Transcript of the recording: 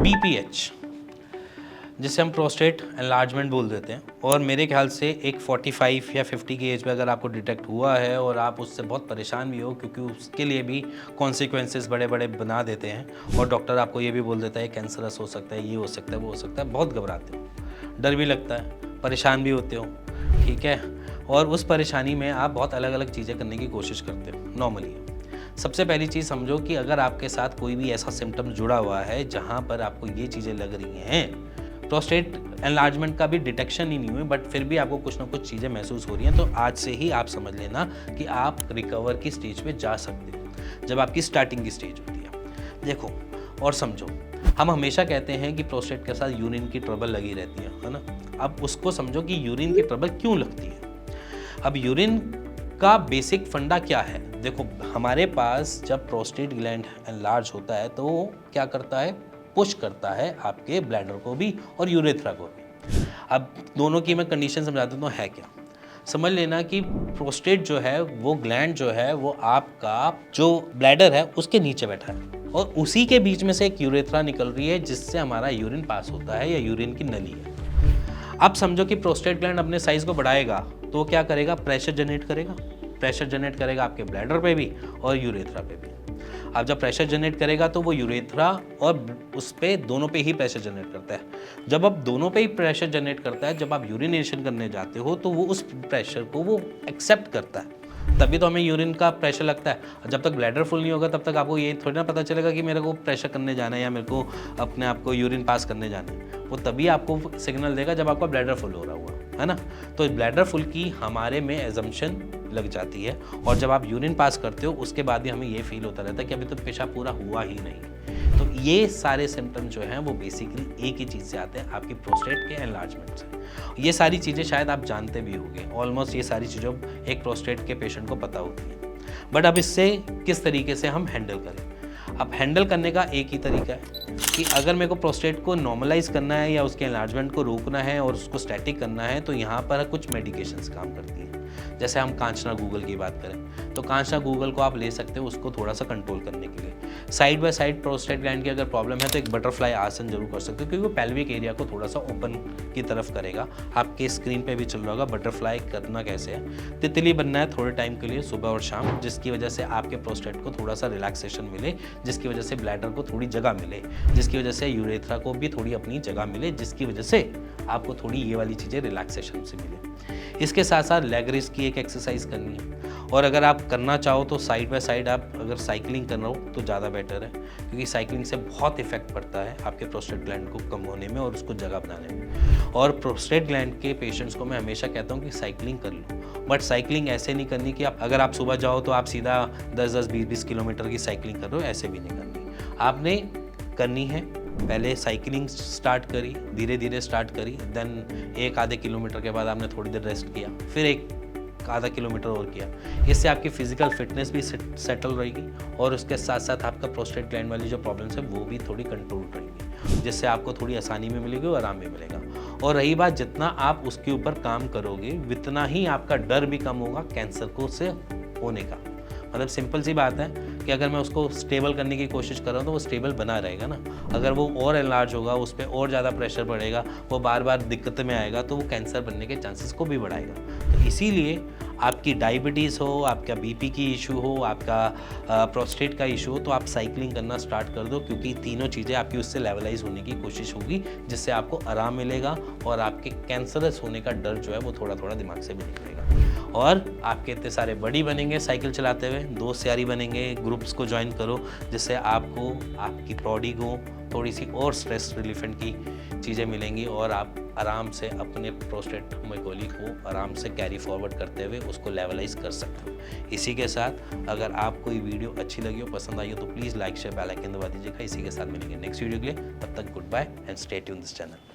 PPH जिसे हम prostate enlargement बोल देते हैं, और मेरे ख्याल से एक 45 या 50 की एज पे अगर आपको डिटेक्ट हुआ है और आप उससे बहुत परेशान भी हो, क्योंकि उसके लिए भी कॉन्सिक्वेंसेस बड़े बड़े बना देते हैं और डॉक्टर आपको ये भी बोल देता है कैंसरस हो सकता है, ये हो सकता है, वो हो सकता है, बहुत घबराते हो, डर भी लगता है, परेशान भी होते हो, ठीक है। और उस परेशानी में आप बहुत अलग अलग चीज़ें करने की कोशिश करते हो नॉर्मली। सबसे पहली चीज़ समझो कि अगर आपके साथ कोई भी ऐसा सिम्टम जुड़ा हुआ है जहाँ पर आपको ये चीज़ें लग रही हैं, प्रोस्टेट एनलार्जमेंट का भी डिटेक्शन ही नहीं हुई बट फिर भी आपको कुछ ना कुछ चीज़ें महसूस हो रही हैं, तो आज से ही आप समझ लेना कि आप रिकवर की स्टेज पे जा सकते हो, जब आपकी स्टार्टिंग की स्टेज होती है। देखो और समझो, हम हमेशा कहते हैं कि प्रोस्टेट के साथ यूरिन की ट्रबल लगी रहती है ना। अब उसको समझो कि यूरिन की ट्रबल क्यों लगती है। अब यूरिन का बेसिक फंडा क्या है। देखो, हमारे पास जब प्रोस्टेट ग्लैंड एनलार्ज होता है तो वो क्या करता है, पुश करता है आपके ब्लैडर को भी और यूरेथ्रा को भी। अब दोनों की मैं कंडीशन समझा देता हूँ है क्या। समझ लेना कि प्रोस्टेट जो है वो ग्लैंड जो है वो आपका जो ब्लैडर है उसके नीचे बैठा है और उसी के बीच में से एक यूरेथ्रा निकल रही है जिससे हमारा यूरिन पास होता है या यूरिन की नली है। अब समझो कि प्रोस्टेट ग्लैंड अपने साइज को बढ़ाएगा तो क्या करेगा, प्रेशर जनरेट करेगा। प्रेशर जनरेट करेगा आपके ब्लैडर पे भी और यूरेथ्रा पे भी। अब जब प्रेशर जनरेट करेगा तो वो यूरेथ्रा और उस पे दोनों पे ही प्रेशर जनरेट करता है। जब आप दोनों पे ही प्रेशर जनरेट करता है, जब आप यूरिनेशन करने जाते हो तो वो उस प्रेशर को वो एक्सेप्ट करता है, तभी तो हमें यूरिन का प्रेशर लगता है। जब तक ब्लैडर फुल नहीं होगा तब तक आपको ये थोड़ी ना पता चलेगा कि मेरे को प्रेशर करने जाना है या मेरे को अपने आप को यूरिन पास करने जाना है। वो तभी आपको सिग्नल देगा जब आपका ब्लैडर फुल हो रहा हुआ है ना। तो ब्लैडर फुल की हमारे में एजम्पशन लग जाती है और जब आप यूरिन पास करते हो उसके बाद भी हमें ये फील होता रहता है कि अभी तो पेशाब पूरा हुआ ही नहीं। तो ये सारे सिम्टम जो हैं वो बेसिकली एक ही चीज़ से आते हैं, आपकी प्रोस्टेट के एनलार्जमेंट से। ये सारी चीज़ें शायद आप जानते भी होंगे, ऑलमोस्ट ये सारी चीज़ें एक प्रोस्टेट के पेशेंट को पता होती है। बट अब इससे किस तरीके से हम हैंडल करें। अब हैंडल करने का एक ही तरीका है कि अगर मेरे को प्रोस्टेट को नॉर्मलाइज करना है या उसके एनलार्जमेंट को रोकना है और उसको स्टैटिक करना है तो यहाँ पर कुछ मेडिकेशंस काम करती हैं। जैसे हम कांचना गूगल की बात करें तो कांचना गूगल को आप ले सकते हो उसको थोड़ा सा कंट्रोल करने के लिए। Side by side prostate gland की अगर प्रॉब्लम है तो एक बटरफ्लाई आसन जरूर कर सकते हो, क्योंकि वो पेल्विक एरिया को थोड़ा सा ओपन की तरफ करेगा। आपके स्क्रीन पे भी चल रहा होगा बटरफ्लाई करना कैसे है। तितली बनना है थोड़े टाइम के लिए सुबह और शाम, जिसकी वजह से आपके प्रोस्टेट को थोड़ा सा रिलैक्सेशन मिले, जिसकी वजह से ब्लैडर को थोड़ी जगह मिले, जिसकी वजह से यूरेथ्रा को भी थोड़ी अपनी जगह मिले, जिसकी वजह से आपको थोड़ी ये वाली चीज़ें रिलैक्सेशन से मिले। इसके साथ साथ लेग रेज की एक एक्सरसाइज करनी है और अगर आप करना चाहो तो साइड बाय साइड आप अगर साइकिलिंग कर रहे हो तो ज़्यादा बेटर है, क्योंकि साइकिलिंग से बहुत इफेक्ट पड़ता है आपके प्रोस्टेट ग्लैंड को कम होने में और उसको जगह बनाने में। और प्रोस्टेट ग्लैंड के पेशेंट्स को मैं हमेशा कहता हूँ कि साइकिलिंग कर लो, बट साइकिलिंग ऐसे नहीं करनी कि अगर आप सुबह जाओ तो आप सीधा 10-10, 20-20 किलोमीटर की साइकिलिंग कर रहे हो, ऐसे भी नहीं करनी। आपने करनी है पहले साइकिलिंग स्टार्ट करी, धीरे धीरे स्टार्ट करी, देन 1-आधे किलोमीटर के बाद आपने थोड़ी देर रेस्ट किया, फिर 1-आधा किलोमीटर और किया। इससे आपकी फिजिकल फिटनेस भी सेटल रहेगी और उसके साथ साथ आपका प्रोस्टेट ग्लैंड वाली जो प्रॉब्लम्स है वो भी थोड़ी कंट्रोल रहेंगी, जिससे आपको थोड़ी आसानी में मिलेगी और आराम भी मिलेगा। और रही बात, जितना आप उसके ऊपर काम करोगे उतना ही आपका डर भी कम होगा कैंसर को से होने का। मतलब सिंपल सी बात है कि अगर मैं उसको स्टेबल करने की कोशिश कर रहा हूँ तो वो स्टेबल बना रहेगा ना। अगर वो और एनलार्ज होगा, उस पर और ज़्यादा प्रेशर पड़ेगा, वो बार बार दिक्कत में आएगा तो वो कैंसर बनने के चांसेस को भी बढ़ाएगा। तो इसीलिए आपकी डायबिटीज़ हो, आपका बीपी की इशू हो, आपका प्रोस्टेट का इशू हो, तो आप साइकिलिंग करना स्टार्ट कर दो, क्योंकि तीनों चीज़ें आपकी उससे लेवलाइज होने की कोशिश होगी, जिससे आपको आराम मिलेगा और आपके कैंसरस होने का डर जो है वो थोड़ा थोड़ा दिमाग से भी निकलेगा। और आपके इतने सारे बडी बनेंगे साइकिल चलाते हुए, दोस्त यारी बनेंगे, ग्रुप्स को ज्वाइन करो, जिससे आपको आपकी बॉडी को थोड़ी सी और स्ट्रेस रिलीफेंट की चीज़ें मिलेंगी और आप आराम से अपने प्रोस्टेट मैकोली को आराम से कैरी फॉरवर्ड करते हुए उसको लेवलाइज कर सकते हो। इसी के साथ अगर आपको ये वीडियो अच्छी लगी हो, पसंद आई हो, तो please like share bell icon दबा दीजिएगा। इसी के साथ मिलेंगे नेक्स्ट वीडियो के लिए। तब तक good bye and stay tune this channel.